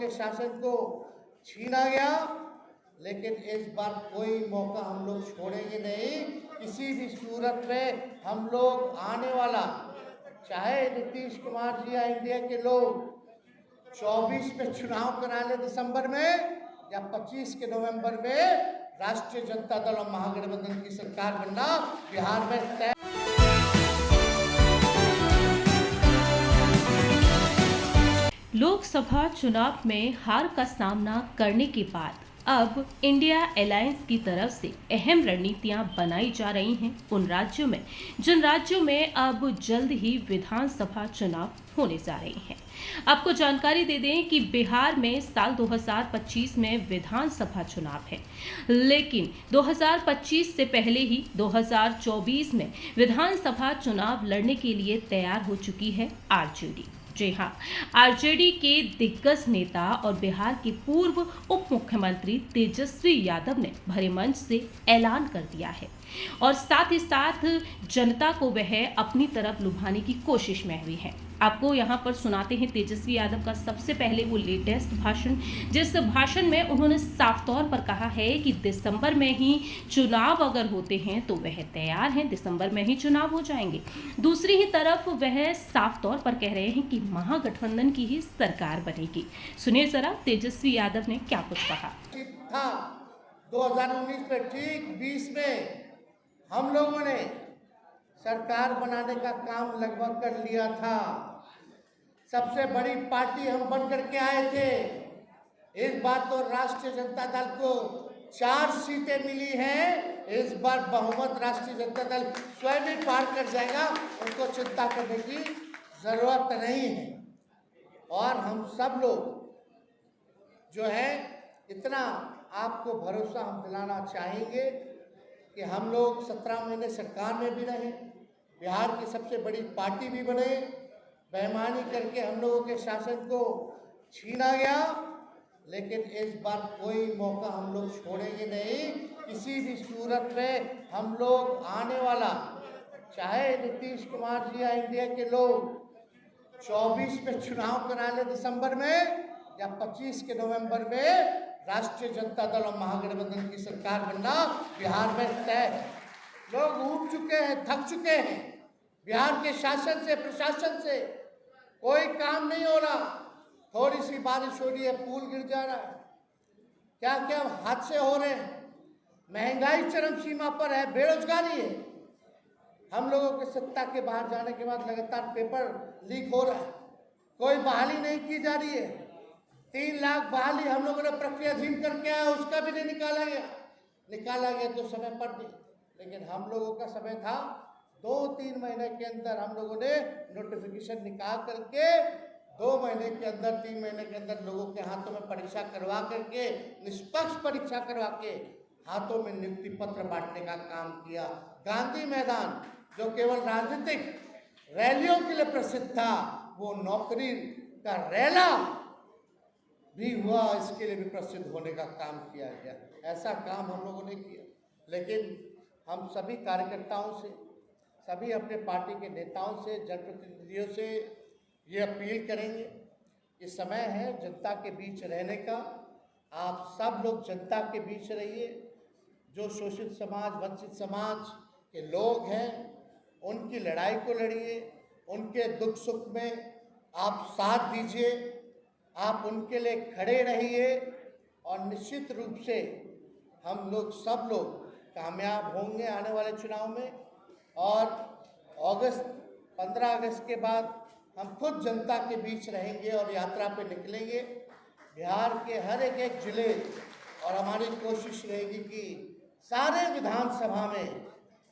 के शासन को छीना गया, लेकिन इस बार कोई मौका हम लोग छोड़ेंगे नहीं। किसी भी सूरत में हम लोग आने वाला, चाहे नीतीश कुमार जी या इंडिया के लोग 24 में चुनाव करा ले दिसंबर में, या 25 के नवंबर में राष्ट्रीय जनता दल और महागठबंधन की सरकार बनना बिहार में तय। लोकसभा चुनाव में हार का सामना करने के बाद अब इंडिया अलायंस की तरफ से अहम रणनीतियां बनाई जा रही हैं उन राज्यों में जिन राज्यों में अब जल्द ही विधानसभा चुनाव होने जा रहे हैं। आपको जानकारी दे दें कि बिहार में साल 2025 में विधानसभा चुनाव है, लेकिन 2025 से पहले ही 2024 में विधानसभा चुनाव लड़ने के लिए तैयार हो चुकी है आरजेडी। जी हाँ, आरजेडी के दिग्गज नेता और बिहार के पूर्व उप मुख्यमंत्री तेजस्वी यादव ने भरे मंच से ऐलान कर दिया है और साथ ही साथ जनता को वह अपनी तरफ लुभाने की कोशिश में हुई है। आपको यहाँ पर सुनाते हैं तेजस्वी यादव का सबसे पहले वो लेटेस्ट भाषण, जिस भाषण में उन्होंने साफ तौर पर कहा है कि दिसंबर में ही चुनाव अगर होते हैं तो वह तैयार हैं, दिसंबर में ही चुनाव हो जाएंगे। दूसरी ही तरफ वह साफ तौर पर कह रहे हैं कि महागठबंधन की ही सरकार बनेगी। सुनिए जरा तेजस्वी यादव ने क्या कुछ कहा। 2019 में ठीक 20 में हम लोगों ने सरकार बनाने का काम लगभग कर लिया था। सबसे बड़ी पार्टी हम बन करके आए थे। इस बार तो राष्ट्रीय जनता दल को 4 सीटें मिली हैं। इस बार बहुमत राष्ट्रीय जनता दल स्वयं ही पार कर जाएगा, उनको चिंता करने की जरूरत नहीं है। और हम सब लोग जो है इतना आपको भरोसा हम दिलाना चाहेंगे कि हम लोग 17 महीने सरकार में भी रहे, बिहार की सबसे बड़ी पार्टी भी बने, बेईमानी करके हम लोगों के शासन को छीना गया, लेकिन इस बार कोई मौका हम लोग छोड़ेंगे नहीं। किसी भी सूरत में हम लोग आने वाला, चाहे नीतीश कुमार जी या इंडिया के लोग 24 में चुनाव करा ले दिसंबर में, या 25 के नवंबर में राष्ट्रीय जनता दल और महागठबंधन की सरकार बनना बिहार में तय है। लोग ऊब चुके हैं, थक चुके हैं। बिहार के शासन से, प्रशासन से कोई काम नहीं हो रहा। थोड़ी सी बारिश हो रही है, पुल गिर जा रहा है, क्या क्या हादसे हो रहे हैं, महंगाई चरम सीमा पर है, बेरोजगारी है। हम लोगों के सत्ता के बाहर जाने के बाद लगातार पेपर लीक हो रहा है, कोई बहाली नहीं की जा रही है। 3 लाख बहाली हम लोगों ने प्रक्रियाधीन करके आया, उसका भी नहीं निकाला गया तो समय पर नहीं, लेकिन हम लोगों का समय था 2-3 महीने के अंदर हम लोगों ने नोटिफिकेशन निकाल करके 2 महीने के अंदर, 3 महीने के अंदर लोगों के हाथों में परीक्षा करवा करके, निष्पक्ष परीक्षा करवा के हाथों में नियुक्ति पत्र बांटने का काम किया। गांधी मैदान जो केवल राजनीतिक रैलियों के लिए प्रसिद्ध था, वो नौकरी का रैला भी हुआ, इसके लिए भी प्रसिद्ध होने का काम किया गया। ऐसा काम हम लोगों ने किया, लेकिन हम सभी कार्यकर्ताओं से, सभी अपने पार्टी के नेताओं से, जनप्रतिनिधियों से ये अपील करेंगे कि समय है जनता के बीच रहने का। आप सब लोग जनता के बीच रहिए। जो शोषित समाज, वंचित समाज के लोग हैं, उनकी लड़ाई को लड़िए, उनके दुख सुख में आप साथ दीजिए, आप उनके लिए खड़े रहिए, और निश्चित रूप से हम लोग सब लोग कामयाब होंगे आने वाले चुनाव में। और 15 अगस्त के बाद हम खुद जनता के बीच रहेंगे और यात्रा पे निकलेंगे बिहार के हर एक जिले, और हमारी कोशिश रहेगी कि सारे विधानसभा में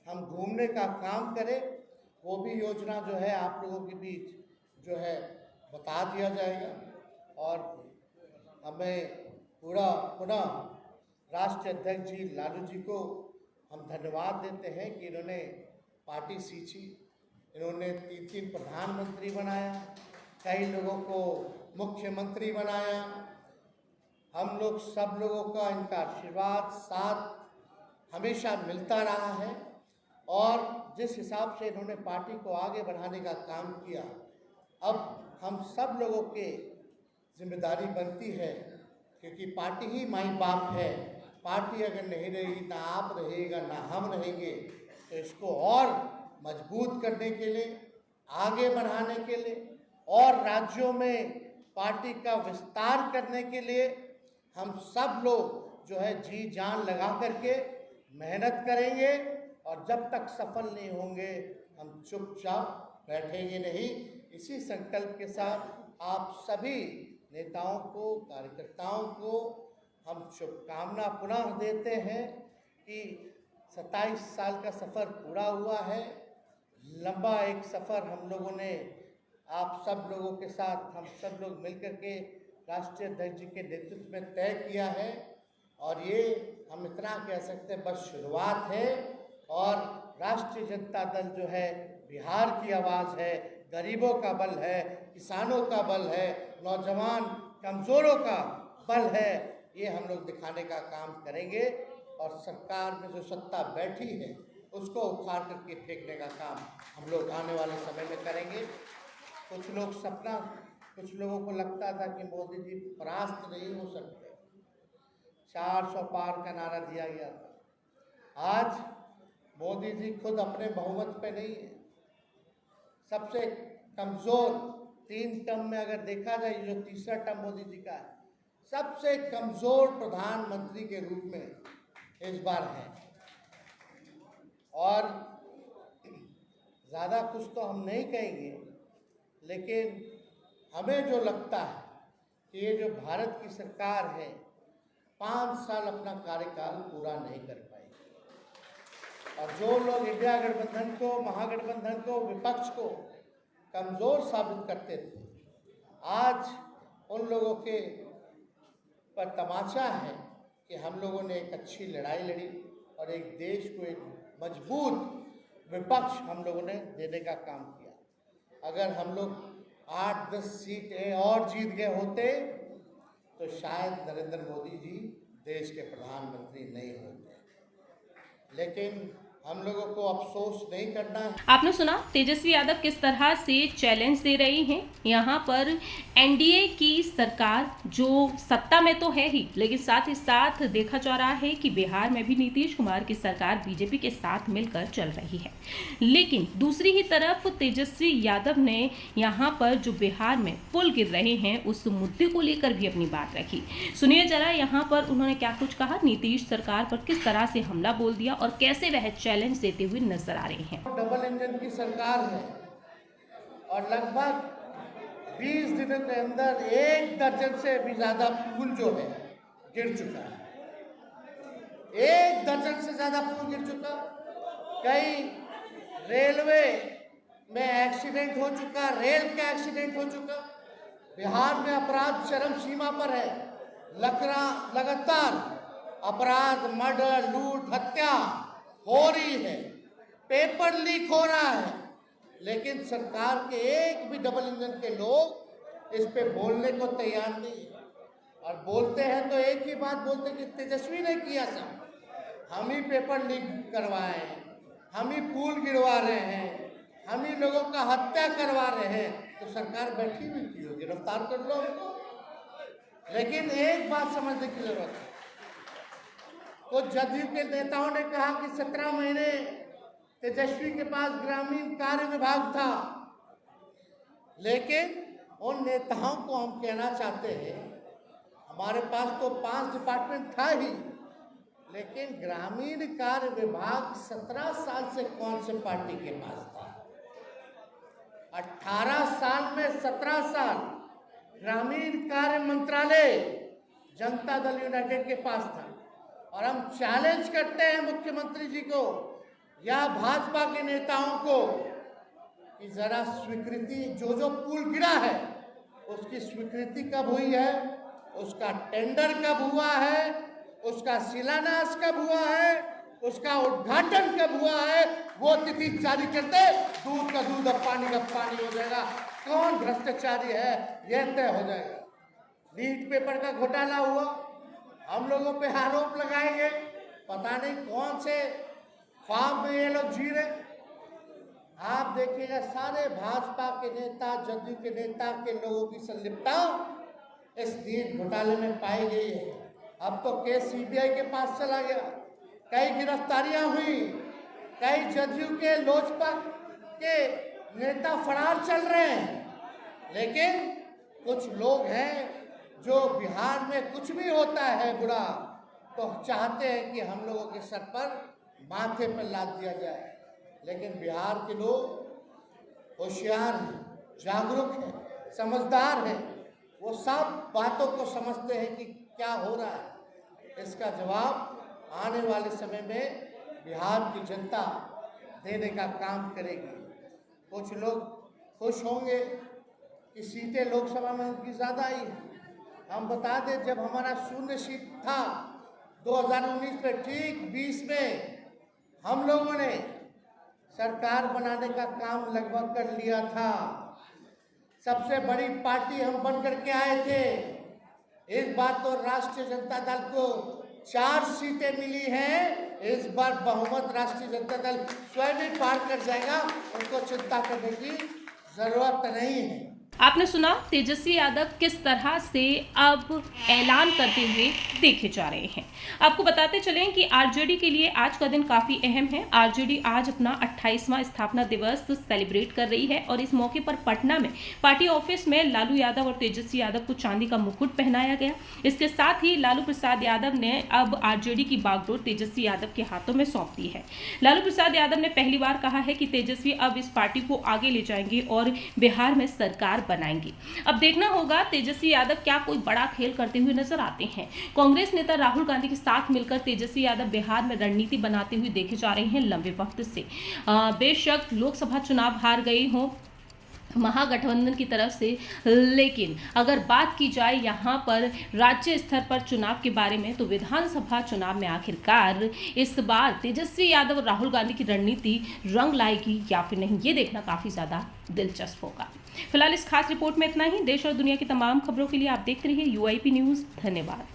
हम घूमने का काम करें। वो भी योजना जो है आप लोगों के बीच जो है बता दिया जाएगा। और हमें पुनः राष्ट्रीय अध्यक्ष जी लालू जी को हम धन्यवाद देते हैं कि इन्होंने पार्टी सींची, इन्होंने 3 प्रधानमंत्री बनाया, कई लोगों को मुख्यमंत्री बनाया। हम लोग सब लोगों का इनका आशीर्वाद साथ हमेशा मिलता रहा है, और जिस हिसाब से इन्होंने पार्टी को आगे बढ़ाने का काम किया, अब हम सब लोगों के जिम्मेदारी बनती है, क्योंकि पार्टी ही माई बाप है। पार्टी अगर नहीं रहेगी, ना आप रहेगा ना हम रहेंगे, तो इसको और मजबूत करने के लिए, आगे बढ़ाने के लिए और राज्यों में पार्टी का विस्तार करने के लिए हम सब लोग जो है जी जान लगा करके मेहनत करेंगे। और जब तक सफल नहीं होंगे हम चुपचाप बैठेंगे नहीं। इसी संकल्प के साथ आप सभी नेताओं को, कार्यकर्ताओं को हम शुभकामना पुनः देते हैं कि 27 साल का सफ़र पूरा हुआ है। लंबा एक सफ़र हम लोगों ने आप सब लोगों के साथ, हम सब लोग मिलकर के राष्ट्रीय अध्यक्ष जी के नेतृत्व में तय किया है। और ये हम इतना कह सकते हैं बस शुरुआत है। और राष्ट्रीय जनता दल जो है बिहार की आवाज़ है, गरीबों का बल है, किसानों का बल है, नौजवान कमज़ोरों का बल है। ये हम लोग दिखाने का काम करेंगे और सरकार में जो सत्ता बैठी है उसको उखाड़ करके फेंकने का काम हम लोग आने वाले समय में करेंगे। कुछ लोगों को लगता था कि मोदी जी परास्त नहीं हो सकते, 400 पार का नारा दिया गया था। आज मोदी जी खुद अपने बहुमत पे नहीं है। सबसे कमज़ोर 3 टर्म में अगर देखा जाए, जो तीसरा टर्म मोदी जी का है, सबसे कमज़ोर प्रधानमंत्री के रूप में इस बार है। और ज़्यादा कुछ तो हम नहीं कहेंगे, लेकिन हमें जो लगता है कि ये जो भारत की सरकार है 5 साल अपना कार्यकाल पूरा नहीं कर पाएगी। और जो लोग इंडिया गठबंधन को, महागठबंधन को, विपक्ष को कमज़ोर साबित करते थे, आज उन लोगों के पर तमाचा है कि हम लोगों ने एक अच्छी लड़ाई लड़ी और एक देश को एक मजबूत विपक्ष हम लोगों ने देने का काम किया। अगर हम लोग 8-10 सीटें और जीत गए होते तो शायद नरेंद्र मोदी जी देश के प्रधानमंत्री नहीं होते। लेकिन हम लोगों को अफसोस नहीं करना है। आपने सुना तेजस्वी यादव किस तरह से चैलेंज दे रही हैं। यहाँ पर एनडीए की सरकार जो सत्ता में तो है ही, लेकिन साथ ही साथ देखा जा रहा है कि बिहार में भी नीतीश कुमार की सरकार बीजेपी के साथ मिलकर चल रही है। लेकिन दूसरी ही तरफ तेजस्वी यादव ने यहाँ पर जो बिहार में पुल गिर रहे हैं उस मुद्दे को लेकर भी अपनी बात रखी। सुनिए जरा यहाँ पर उन्होंने क्या कुछ कहा, नीतीश सरकार पर किस तरह से हमला बोल दिया और कैसे वह चैलेंज देते हुए नजर आ रहे हैं। डबल इंजन की सरकार है और लगभग 20 दिनों के अंदर 1 दर्जन से भी ज्यादा पुल जो है गिर चुका है। 1 दर्जन से ज्यादा पुल गिर चुका। कई रेलवे में एक्सीडेंट हो चुका, रेल का एक्सीडेंट हो चुका। बिहार में अपराध चरम सीमा पर है। लगातार अपराध, मर्डर, लूट, हत्या हो रही है, पेपर लीक हो रहा है, लेकिन सरकार के एक भी डबल इंजन के लोग इस पे बोलने को तैयार नहीं है। और बोलते हैं तो एक ही बात बोलते कि तेजस्वी ने किया सब, हम ही पेपर लीक करवाए हैं, हम ही पुल गिरवा रहे हैं, हम ही लोगों का हत्या करवा रहे हैं। तो सरकार बैठी हुई क्यों, गिरफ्तार कर लो उनको। लेकिन एक बात समझने की जरूरत है, तो जदयू के नेताओं ने कहा कि 17 महीने तेजस्वी के पास ग्रामीण कार्य विभाग था, लेकिन उन नेताओं को हम कहना चाहते हैं हमारे पास तो 5 डिपार्टमेंट था ही, लेकिन ग्रामीण कार्य विभाग 17 साल से कौन से पार्टी के पास था? 18 साल में 17 साल ग्रामीण कार्य मंत्रालय जनता दल यूनाइटेड के पास था। और हम चैलेंज करते हैं मुख्यमंत्री जी को या भाजपा के नेताओं को कि जरा स्वीकृति, जो पुल गिरा है उसकी स्वीकृति कब हुई है, उसका टेंडर कब हुआ है, उसका शिलान्यास कब हुआ है, उसका उद्घाटन कब हुआ है, वो तिथि जारी करते, दूध का दूध और पानी का पानी हो जाएगा। कौन भ्रष्टाचारी है यह तय हो जाएगा। लीड पेपर का घोटाला हुआ, हम लोगों पे आरोप लगाएंगे, पता नहीं कौन से ख्वाब में ये लोग जी रहे। आप देखिएगा सारे भाजपा के नेता, जदयू के नेता के लोगों की संलिप्तता इस नीट घोटाले में पाई गई है। अब तो केस सीबीआई के पास चला गया, कई गिरफ्तारियां हुई, कई जदयू के लोजपा के नेता फरार चल रहे हैं। लेकिन कुछ लोग हैं जो बिहार में कुछ भी होता है बुरा तो चाहते हैं कि हम लोगों के सर पर माथे पर लाद दिया जाए। लेकिन बिहार के लोग होशियार हैं, जागरूक हैं, समझदार हैं, वो सब बातों को समझते हैं कि क्या हो रहा है। इसका जवाब आने वाले समय में बिहार की जनता देने का काम करेगी। कुछ लोग खुश होंगे कि सीटें लोकसभा में उनकी ज़्यादा आई हैं। हम बता दें, जब हमारा 0 सीट था 2019 में, ठीक 20 में हम लोगों ने सरकार बनाने का काम लगभग कर लिया था। सबसे बड़ी पार्टी हम बन करके आए थे। इस बार तो राष्ट्रीय जनता दल को 4 सीटें मिली हैं। इस बार बहुमत राष्ट्रीय जनता दल स्वयं ही पार कर जाएगा, उनको चिंता करने की जरूरत नहीं है। आपने सुना तेजस्वी यादव किस तरह से अब ऐलान करते हुए देखे जा रहे हैं। आपको बताते चलें कि आरजेडी के लिए आज का दिन काफ़ी अहम है। आरजेडी आज अपना 28वां स्थापना दिवस सेलिब्रेट कर रही है और इस मौके पर पटना में पार्टी ऑफिस में लालू यादव और तेजस्वी यादव को चांदी का मुकुट पहनाया गया। इसके साथ ही लालू प्रसाद यादव ने अब आरजेडी की बागडोर तेजस्वी यादव के हाथों में सौंप दी है। लालू प्रसाद यादव ने पहली बार कहा है कि तेजस्वी अब इस पार्टी को आगे ले जाएंगे और बिहार में सरकार बनाएंगे। अब देखना होगा तेजस्वी यादव क्या कोई बड़ा खेल करते हुए नजर आते हैं। कांग्रेस नेता राहुल गांधी के साथ मिलकर तेजस्वी यादव बिहार में रणनीति बनाते हुए देखे जा रहे हैं लंबे वक्त से। बेशक लोकसभा चुनाव हार गए हों महागठबंधन की तरफ से, लेकिन अगर बात की जाए यहाँ पर राज्य स्तर पर चुनाव के बारे में, तो विधानसभा चुनाव में आखिरकार इस बार तेजस्वी यादव और राहुल गांधी की रणनीति रंग लाएगी या फिर नहीं, ये देखना काफ़ी ज़्यादा दिलचस्प होगा। फिलहाल इस खास रिपोर्ट में इतना ही। देश और दुनिया की तमाम खबरों के लिए आप देखते रहिए UIP न्यूज़। धन्यवाद।